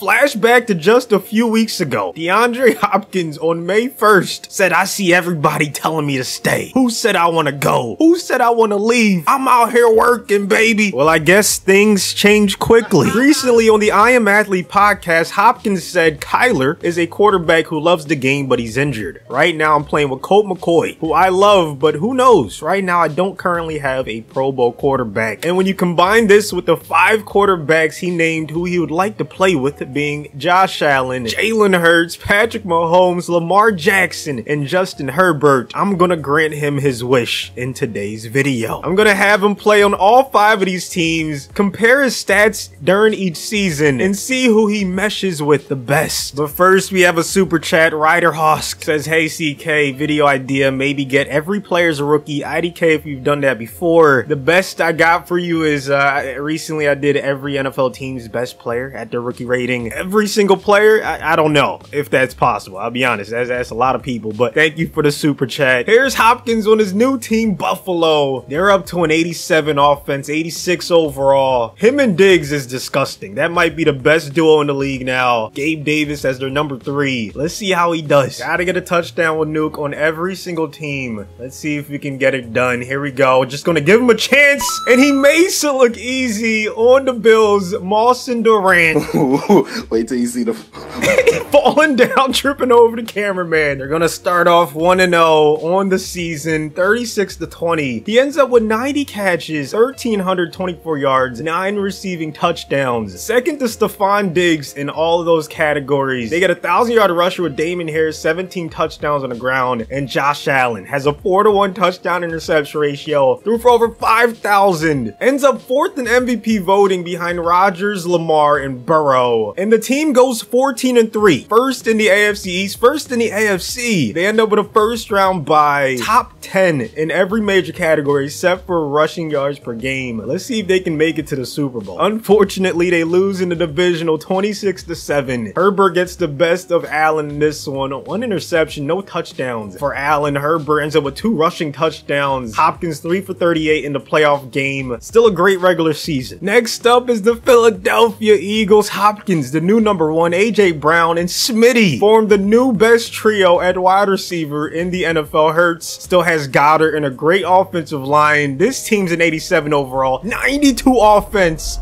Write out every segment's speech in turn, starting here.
Flashback to just a few weeks ago. DeAndre Hopkins on May 1st said, "I see everybody telling me to stay. Who said I want to go? Who said I want to leave? I'm out here working, baby." Well, I guess things change quickly. Recently on the I Am Athlete podcast, Hopkins said Kyler is a quarterback who loves the game, but he's injured. Right now I'm playing with Colt McCoy, who I love, but who knows? Right now I don't currently have a Pro Bowl quarterback. And when you combine this with the 5 quarterbacks he named who he would like to play with, being Josh Allen, Jalen Hurts, Patrick Mahomes, Lamar Jackson, and Justin Herbert, I'm gonna grant him his wish in today's video. I'm gonna have him play on all 5 of these teams, compare his stats during each season, and see who he meshes with the best. But first, we have a super chat. Ryder Hosk says, "Hey CK, video idea, maybe get every player as a rookie. IDK if you've done that before. The best I got for you is, recently I did every NFL team's best player at their rookie rating. Every single player, I don't know if that's possible. I'll be honest, that's a lot of people, but thank you for the super chat." Here's Hopkins on his new team, Buffalo. They're up to an 87 offense, 86 overall. Him and Diggs is disgusting. That might be the best duo in the league now. Gabe Davis as their number 3. Let's see how he does. Gotta get a touchdown with Nuke on every single team. Let's see if we can get it done. Here we go. Just gonna give him a chance, and he makes it look easy on the Bills. Moss and Durant. Wait till you see the falling down, tripping over the cameraman. They're gonna start off 1-0 on the season, 36-20. He ends up with 90 catches, 1,324 yards, 9 receiving touchdowns. Second to Stephon Diggs in all of those categories. They get a 1,000-yard rusher with Damon Harris, 17 touchdowns on the ground, and Josh Allen has a 4-to-1 touchdown interception ratio, threw for over 5,000. Ends up 4th in MVP voting behind Rodgers, Lamar, and Burrow. And the team goes 14-3. First in the AFC East, first in the AFC. They end up with a first round bye. Top 10 in every major category except for rushing yards per game. Let's see if they can make it to the Super Bowl. Unfortunately, they lose in the divisional 26-7. Herbert gets the best of Allen in this one. 1 interception, no touchdowns for Allen. Herbert ends up with 2 rushing touchdowns. Hopkins 3 for 38 in the playoff game. Still a great regular season. Next up is the Philadelphia Eagles. Hopkins, the new number 1, AJ Brown, and Smitty formed the new best trio at wide receiver in the NFL. Hurts still has Goddard and a great offensive line. This team's an 87 overall, 92 offense.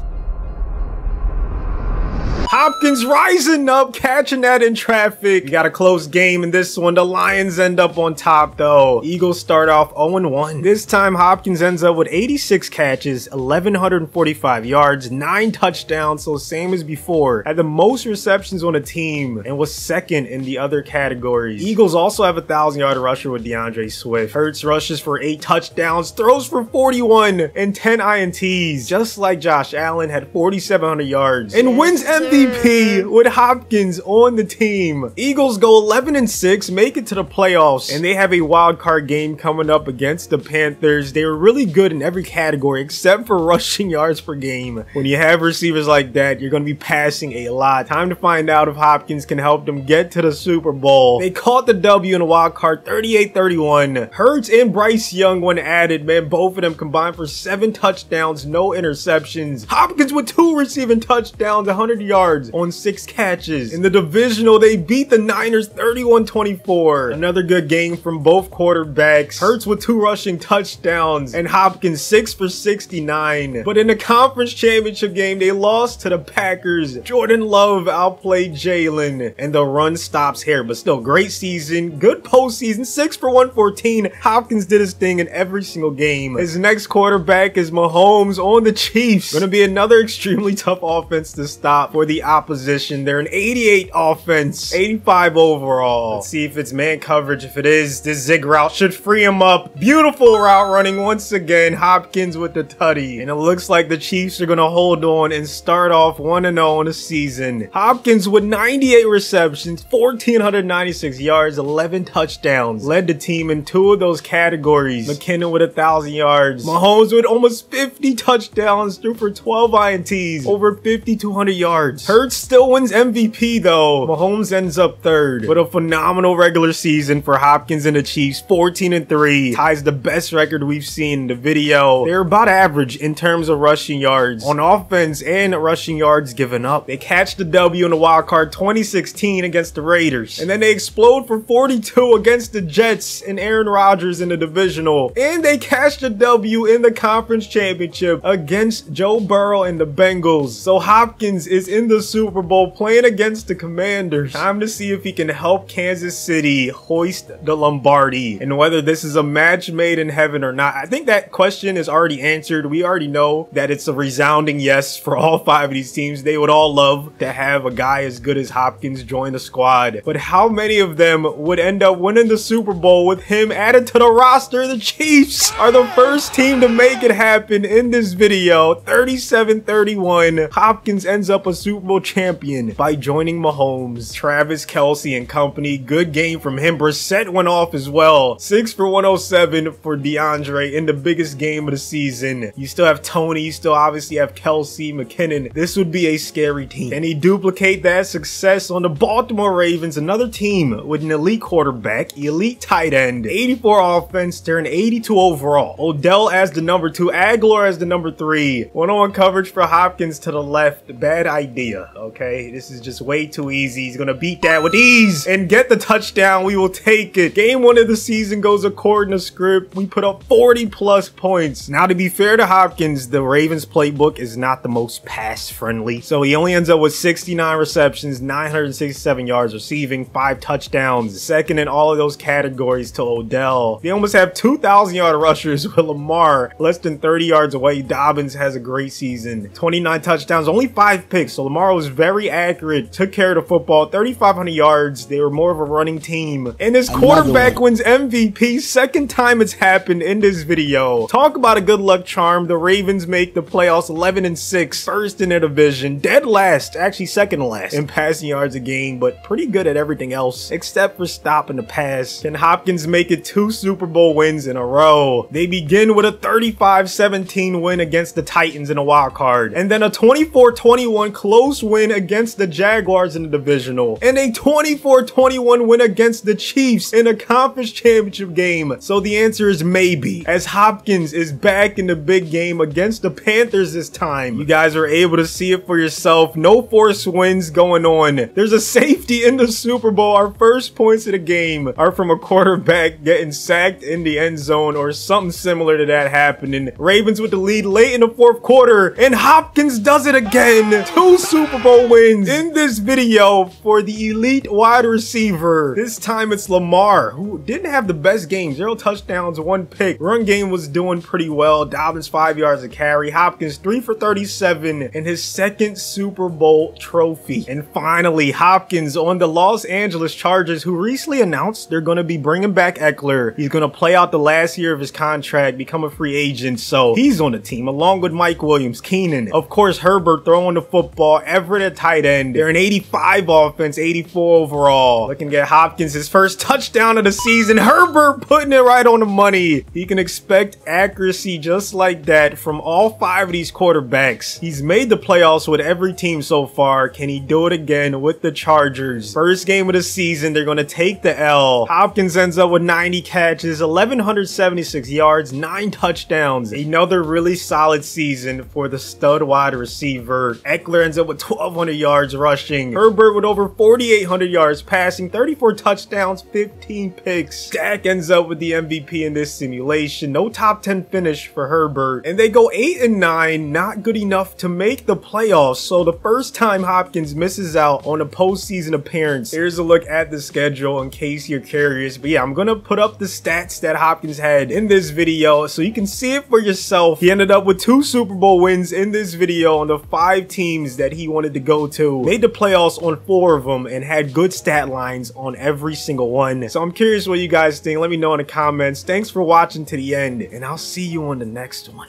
Hopkins rising up, catching that in traffic. We got a close game in this one. The Lions end up on top though. Eagles start off 0-1. This time Hopkins ends up with 86 catches, 1,145 yards, 9 touchdowns, so same as before. Had the most receptions on the team and was 2nd in the other categories. Eagles also have a 1,000-yard rusher with DeAndre Swift. Hurts rushes for 8 touchdowns, throws for 41, and 10 INTs. Just like Josh Allen had 4,700 yards and wins MVP with Hopkins on the team. Eagles go 11-6, make it to the playoffs, and they have a wild card game coming up against the Panthers. They were really good in every category except for rushing yards per game. When you have receivers like that, you're going to be passing a lot. Time to find out if Hopkins can help them get to the Super Bowl. They caught the W in the wild card, 38-31. Hurts and Bryce Young, when added, man, both of them combined for 7 touchdowns, no interceptions. Hopkins with 2 receiving touchdowns, 100 yards on 6 catches. In the divisional, they beat the Niners 31-24. Another good game from both quarterbacks. Hurts with 2 rushing touchdowns and Hopkins 6 for 69. But in the conference championship game, they lost to the Packers. Jordan Love outplayed Jalen, and the run stops here. But still, great season, good postseason, 6 for 114. Hopkins did his thing in every single game. His next quarterback is Mahomes on the Chiefs. Gonna be another extremely tough offense to stop for the opposition. They're an 88 offense, 85 overall. Let's see if it's man coverage. If it is, this zig route should free him up. Beautiful route running once again. Hopkins with the tutty. And it looks like the Chiefs are going to hold on and start off 1-0 in the season. Hopkins with 98 receptions, 1,496 yards, 11 touchdowns. Led the team in 2 of those categories. McKinnon with 1,000 yards. Mahomes with almost 50 touchdowns, threw for 12 INTs, over 5,200 yards. Hurts still wins MVP though. Mahomes ends up third with a phenomenal regular season for Hopkins and the Chiefs. 14-3, ties the best record we've seen in the video. They're about average in terms of rushing yards on offense and rushing yards given up. They catch the W in the wild card 2016 against the Raiders, and then they explode for 42 against the Jets and Aaron Rodgers in the divisional, and they catch the W in the conference championship against Joe Burrow and the Bengals. So Hopkins is in the Super Bowl playing against the Commanders. Time to see if he can help Kansas City hoist the Lombardi, and whether this is a match made in heaven or not. I think that question is already answered. We already know that it's a resounding yes for all 5 of these teams. They would all love to have a guy as good as Hopkins join the squad, but how many of them would end up winning the Super Bowl with him added to the roster? The Chiefs are the first team to make it happen in this video. 37-31, Hopkins ends up a Super Bowl champion by joining Mahomes, Travis Kelce and company. Good game from him. Brissett went off as well. 6 for 107 for DeAndre in the biggest game of the season. You still have Tony, you still obviously have Kelce, McKinnon. This would be a scary team. And he duplicate that success on the Baltimore Ravens, another team with an elite quarterback, elite tight end, 84 offense, they're an 82 overall. Odell as the number 2, Aguilar as the number 3. One-on-one coverage for Hopkins to the left. Bad idea, okay? This is just way too easy. He's gonna beat that with ease and get the touchdown. We will take it. Game 1 of the season goes according to script. We put up 40+ points. Now, to be fair to Hopkins, the Ravens playbook is not the most pass friendly, so he only ends up with 69 receptions, 967 yards receiving, 5 touchdowns, second in all of those categories to Odell. They almost have 2,000-yard rushers with Lamar less than 30 yards away. Dobbins has a great season, 29 touchdowns, only 5 picks, so Lamar was very accurate, took care of the football, 3,500 yards. They were more of a running team, and his quarterback wins MVP. Second time it's happened in this video. Talk about a good luck charm. The Ravens make the playoffs 11-6, first in their division, dead last, actually second last in passing yards a game, but pretty good at everything else except for stopping the pass. Can Hopkins make it 2 Super Bowl wins in a row? They begin with a 35-17 win against the Titans in a wild card, and then a 24-21 close win against the Jaguars in the divisional, and a 24-21 win against the Chiefs in a conference championship game. So the answer is maybe, as Hopkins is back in the big game against the Panthers this time. You guys are able to see it for yourself. No forced wins going on. There's a safety in the Super Bowl. Our first points of the game are from a quarterback getting sacked in the end zone or something similar to that happening. Ravens with the lead late in the 4th quarter, and Hopkins does it again. 2 Super Bowl wins in this video for the elite wide receiver. This time it's Lamar, who didn't have the best game. 0 touchdowns, 1 pick. Run game was doing pretty well. Dobbins 5 yards a carry. Hopkins 3 for 37 in his 2nd Super Bowl trophy. And finally, Hopkins on the Los Angeles Chargers, who recently announced they're going to be bringing back Eckler. He's going to play out the last year of his contract, become a free agent, so he's on the team along with Mike Williams, Keenan, of course Herbert throwing the football, Everett at tight end. They're an 85 offense, 84 overall. Looking at Hopkins, his first touchdown of the season. Herbert putting it right on the money. He can expect accuracy just like that from all 5 of these quarterbacks. He's made the playoffs with every team so far. Can he do it again with the Chargers? First game of the season, they're going to take the L. Hopkins ends up with 90 catches, 1,176 yards, 9 touchdowns. Another really solid season for the stud wide receiver. Eckler ends up with 1,200 yards rushing. Herbert with over 4,800 yards passing, 34 touchdowns, 15 picks. Dak ends up with the MVP in this simulation. No top 10 finish for Herbert. And they go 8-9, not good enough to make the playoffs. So the first time Hopkins misses out on a postseason appearance. Here's a look at the schedule in case you're curious. But yeah, I'm gonna put up the stats that Hopkins had in this video so you can see it for yourself. He ended up with 2 Super Bowl wins in this video on the 5 teams that he wanted to go to. Made the playoffs on 4 of them and had good stat lines on every single one. So I'm curious what you guys think. Let me know in the comments. Thanks for watching to the end, and I'll see you on the next one.